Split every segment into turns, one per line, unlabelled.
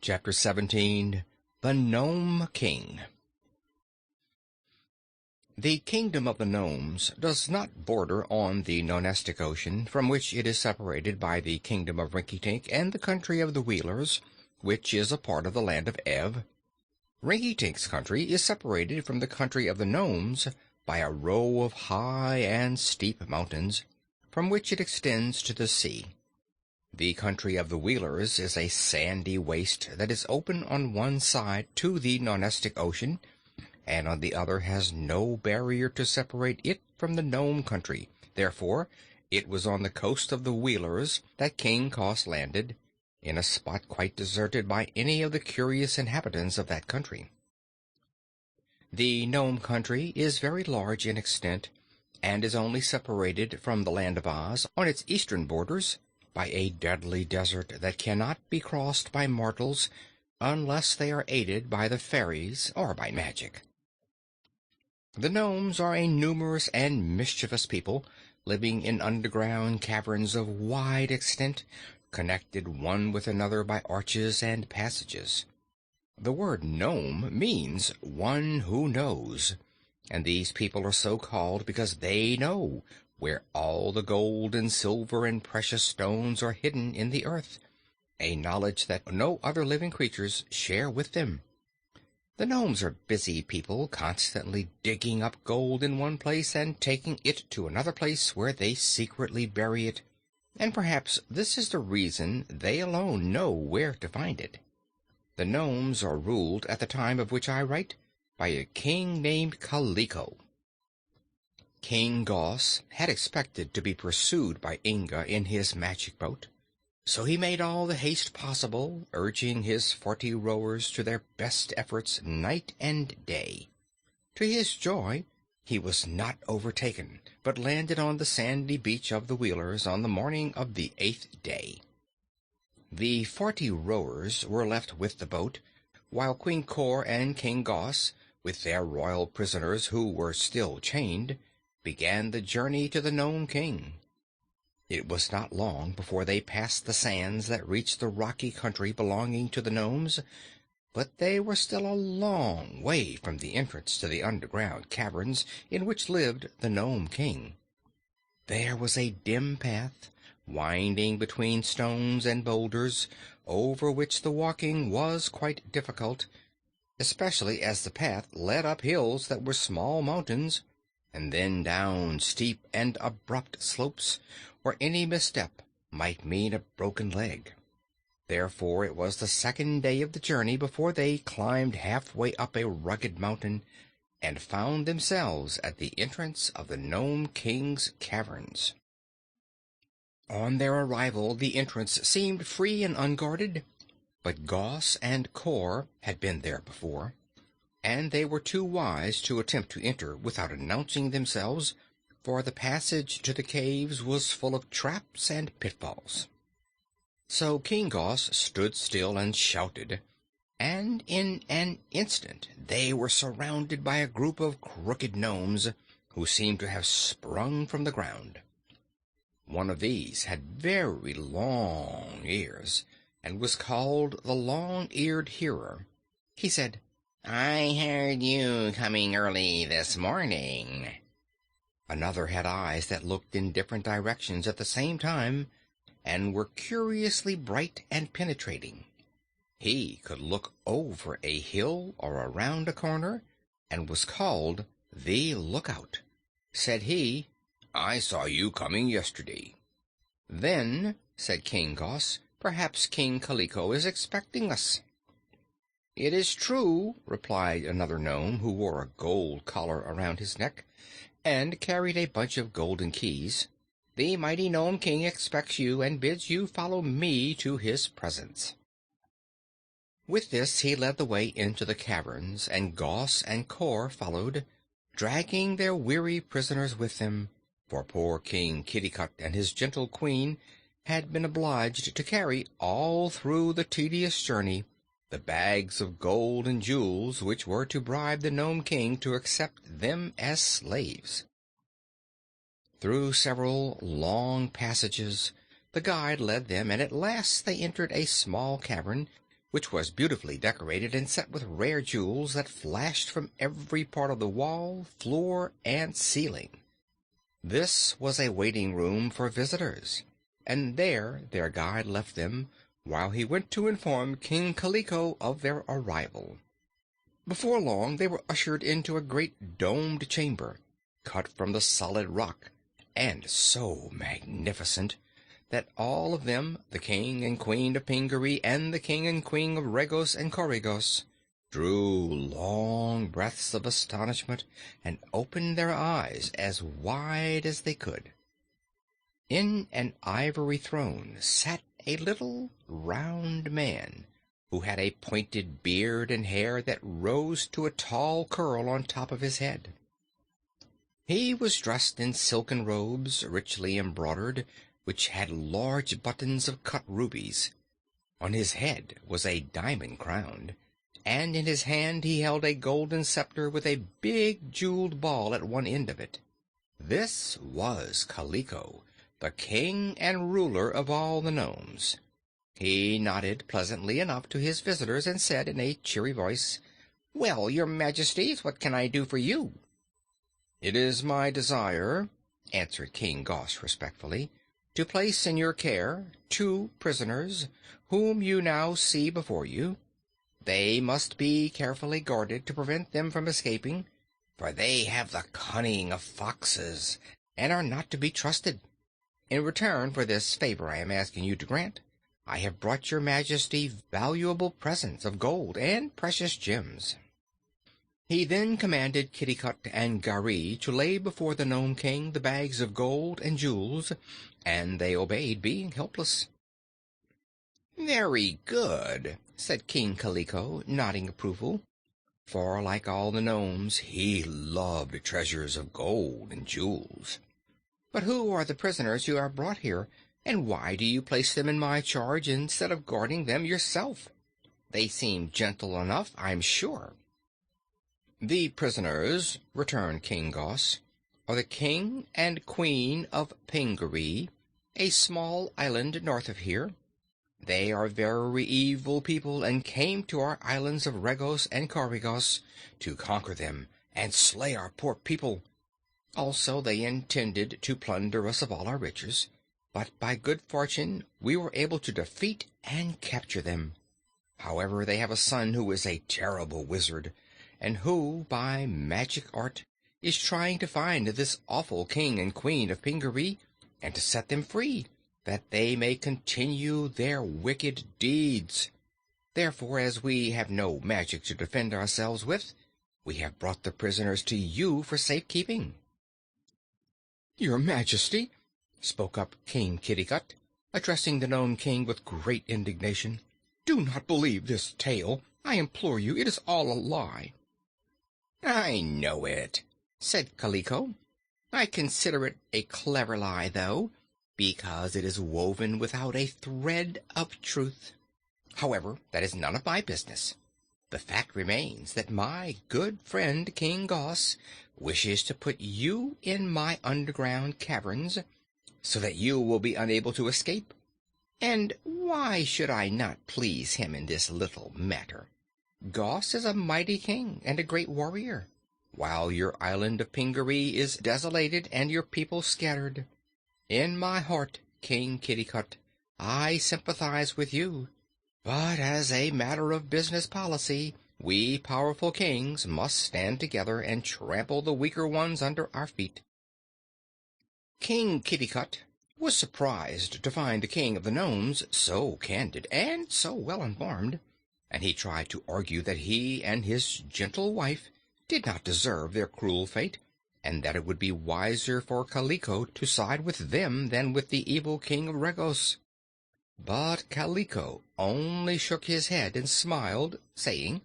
Chapter 17. The Nome King. The kingdom of the Nomes does not border on the Nonestic Ocean, from which it is separated by the kingdom of Rinkitink and the country of the Wheelers, which is a part of the land of Ev. Rinkitink's country is separated from the country of the Nomes by a row of high and steep mountains, from which it extends to the sea. The country of the Wheelers is a sandy waste that is open on one side to the Nonestic Ocean, and on the other has no barrier to separate it from the Nome country. Therefore, it was on the coast of the Wheelers that King Cos landed, in a spot quite deserted by any of the curious inhabitants of that country. The Nome country is very large in extent, and is only separated from the land of Oz on its eastern borders by a deadly desert that cannot be crossed by mortals unless they are aided by the fairies or by magic. The Nomes are a numerous and mischievous people, living in underground caverns of wide extent, connected one with another by arches and passages. The word Nome means one who knows, and these people are so called because they know where all the gold and silver and precious stones are hidden in the earth, a knowledge that no other living creatures share with them. The Nomes are busy people, constantly digging up gold in one place and taking it to another place where they secretly bury it, and perhaps this is the reason they alone know where to find it. The Nomes are ruled at the time of which I write by a king named Kaliko. King Gos had expected to be pursued by Inga in his magic boat, so he made all the haste possible, urging his 40 rowers to their best efforts night and day. To his joy, he was not overtaken, but landed on the sandy beach of the Wheelers on the morning of the 8th day. The 40 rowers were left with the boat, while Queen Cor and King Gos, with their royal prisoners who were still chained, began the journey to the Nome King. It was not long before they passed the sands that reached the rocky country belonging to the Nomes, but they were still a long way from the entrance to the underground caverns in which lived the Nome King. There was a dim path, winding between stones and boulders, over which the walking was quite difficult, especially as the path led up hills that were small mountains, and then down steep and abrupt slopes, where any misstep might mean a broken leg. Therefore it was the 2nd day of the journey before they climbed halfway up a rugged mountain and found themselves at the entrance of the Nome King's caverns. On their arrival the entrance seemed free and unguarded, but Gos and Cor had been there before, and they were too wise to attempt to enter without announcing themselves, for the passage to the caves was full of traps and pitfalls. So King Gos stood still and shouted, and in an instant they were surrounded by a group of crooked gnomes who seemed to have sprung from the ground. One of these had very long ears, and was called the Long-Eared Hearer. He said, "I heard you coming early this morning." Another had eyes that looked in different directions at the same time, and were curiously bright and penetrating. He could look over a hill or around a corner, and was called the Lookout. Said he, "I saw you coming yesterday." "Then," said King Gos, "perhaps King Kaliko is expecting us." "It is true," replied another gnome, who wore a gold collar around his neck and carried a bunch of golden keys. "The mighty Nome King expects you and bids you follow me to his presence." With this he led the way into the caverns, and Gos and Cor followed, dragging their weary prisoners with them, for poor King Kitticut and his gentle queen had been obliged to carry all through the tedious journey the bags of gold and jewels which were to bribe the Nome King to accept them as slaves. Through several long passages the guide led them, and at last they entered a small cavern which was beautifully decorated and set with rare jewels that flashed from every part of the wall, floor, and ceiling. This was a waiting room for visitors, and there their guide left them while he went to inform King Kaliko of their arrival. Before long they were ushered into a great domed chamber, cut from the solid rock, and so magnificent that all of them, the King and Queen of Pingaree and the King and Queen of Regos and Coregos, drew long breaths of astonishment and opened their eyes as wide as they could. In an ivory throne sat a little round man who had a pointed beard and hair that rose to a tall curl on top of his head. He was dressed in silken robes, richly embroidered, which had large buttons of cut rubies. On his head was a diamond crown, and in his hand he held a golden scepter with a big jeweled ball at one end of it. This was Kaliko, the king and ruler of all the gnomes. He nodded pleasantly enough to his visitors and said in a cheery voice, "Well, your Majesties, what can I do for you?" "It is my desire," answered King Gos respectfully, "to place in your care 2 prisoners whom you now see before you. They must be carefully guarded to prevent them from escaping, for they have the cunning of foxes and are not to be trusted. In return for this favor I am asking you to grant, I have brought your Majesty valuable presents of gold and precious gems." He then commanded Kitticut and Gari to lay before the Nome King the bags of gold and jewels, and they obeyed, being helpless. "Very good," said King Kaliko, nodding approval, for like all the gnomes he loved treasures of gold and jewels. "But who are the prisoners you have brought here, and why do you place them in my charge instead of guarding them yourself? They seem gentle enough, I'm sure." "The prisoners," returned King Gos, "are the King and Queen of Pingaree, a small island north of here. They are very evil people and came to our islands of Regos and Coregos to conquer them and slay our poor people. Also, they intended to plunder us of all our riches, but by good fortune we were able to defeat and capture them. However, they have a son who is a terrible wizard, and who, by magic art, is trying to find this awful King and Queen of Pingaree and to set them free, that they may continue their wicked deeds. Therefore, as we have no magic to defend ourselves with, we have brought the prisoners to you for safekeeping." "Your Majesty," spoke up King Kitticut, addressing the Nome King with great indignation, "do not believe this tale. I implore you, it is all a lie." "I know it," said Kaliko. "I consider it a clever lie, though, because it is woven without a thread of truth. However, that is none of my business. The fact remains that my good friend King Gos wishes to put you in my underground caverns, so that you will be unable to escape. And why should I not please him in this little matter? Gos is a mighty king and a great warrior, while your island of Pingaree is desolated and your people scattered. In my heart, King Kitticut, I sympathize with you, but as a matter of business policy, we powerful kings must stand together and trample the weaker ones under our feet." King Kitticut was surprised to find the King of the Gnomes so candid and so well informed, and he tried to argue that he and his gentle wife did not deserve their cruel fate, and that it would be wiser for Kaliko to side with them than with the evil King of Regos. But Kaliko only shook his head and smiled, saying,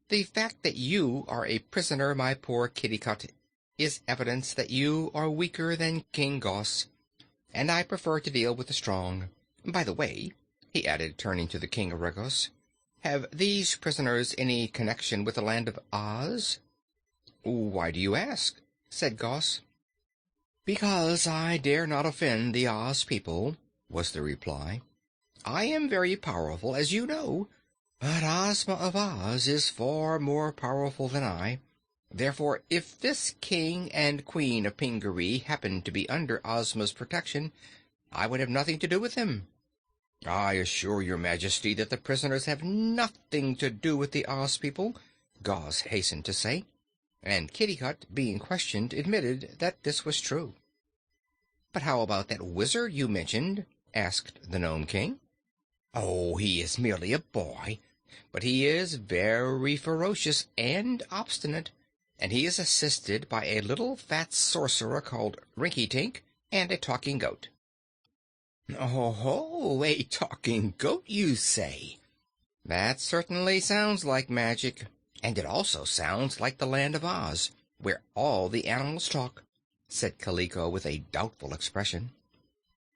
"The fact that you are a prisoner, my poor Kitticut, is evidence that you are weaker than King Gos, and I prefer to deal with the strong. By the way," he added, turning to the King of Regos, "have these prisoners any connection with the land of Oz?" "Why do you ask?" said Gos. "Because I dare not offend the Oz people," was the reply. I am very powerful, as you know, but Ozma of Oz is far more powerful than I. Therefore, if this King and Queen of Pingaree happened to be under Ozma's protection, I would have nothing to do with them. I assure your Majesty that the prisoners have nothing to do with the Oz people, Gauze hastened to say, and Kitticut, being questioned, admitted that this was true. But how about that wizard you mentioned? Asked the Nome King. Oh, he is merely a boy, but he is very ferocious and obstinate, and he is assisted by a little fat sorcerer called Rinkitink and a talking goat. Oh, ho, a talking goat, you say? That certainly sounds like magic, and it also sounds like the land of Oz, where all the animals talk, said Kaliko with a doubtful expression.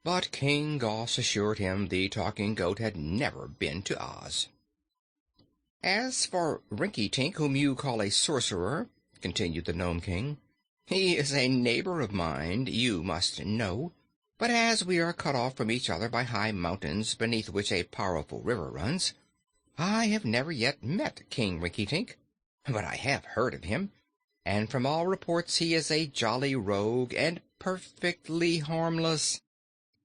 But King Gos assured him the talking goat had never been to Oz. As for Rinkitink, whom you call a sorcerer, continued the Nome King, he is a neighbor of mine, you must know. But as we are cut off from each other by high mountains beneath which a powerful river runs, I have never yet met King Rinkitink. But I have heard of him, and from all reports he is a jolly rogue and perfectly harmless.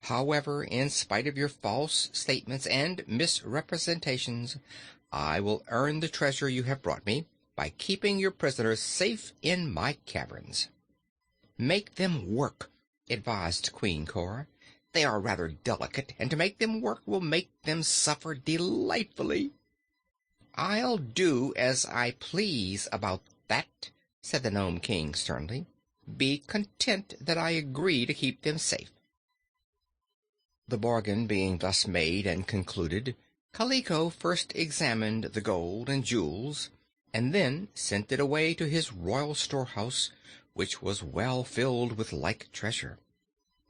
However, in spite of your false statements and misrepresentations, I will earn the treasure you have brought me by keeping your prisoners safe in my caverns. Make them work, advised Queen Cor. They are rather delicate, and to make them work will make them suffer delightfully. I'll do as I please about that, said the Nome King sternly. Be content that I agree to keep them safe. The bargain being thus made and concluded, Kaliko first examined the gold and jewels, and then sent it away to his royal storehouse, which was well filled with like treasure.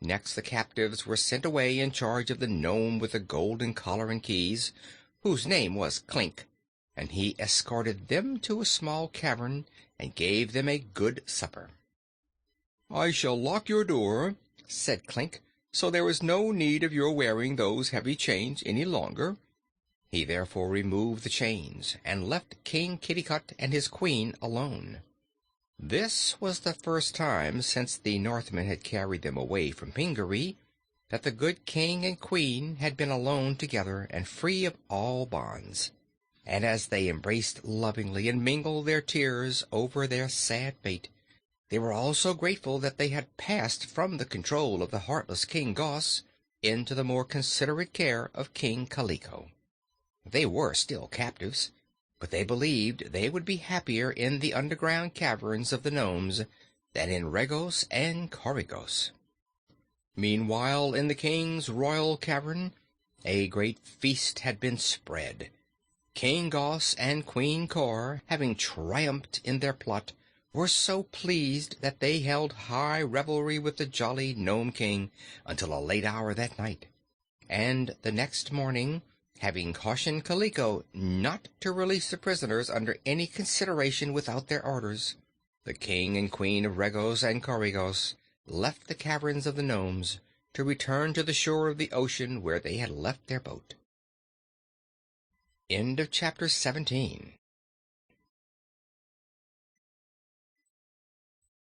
Next the captives were sent away in charge of the gnome with the golden collar and keys, whose name was Clink, and he escorted them to a small cavern and gave them a good supper. I shall lock your door, said Clink, so there is no need of your wearing those heavy chains any longer. He therefore removed the chains and left King Kitticut and his queen alone. This was the first time since the Northmen had carried them away from Pingaree that the good king and queen had been alone together and free of all bonds. And as they embraced lovingly and mingled their tears over their sad fate, they were also grateful that they had passed from the control of the heartless King Gos into the more considerate care of King Kaliko. They were still captives, but they believed they would be happier in the underground caverns of the gnomes than in Regos and Corregos. Meanwhile, in the king's royal cavern, a great feast had been spread. King Gos and Queen Cor, having triumphed in their plot, were so pleased that they held high revelry with the jolly Nome King until a late hour that night, and the next morning, having cautioned Kaliko not to release the prisoners under any consideration without their orders, the king and queen of Regos and Corregos left the caverns of the gnomes to return to the shore of the ocean where they had left their boat. End of chapter 17.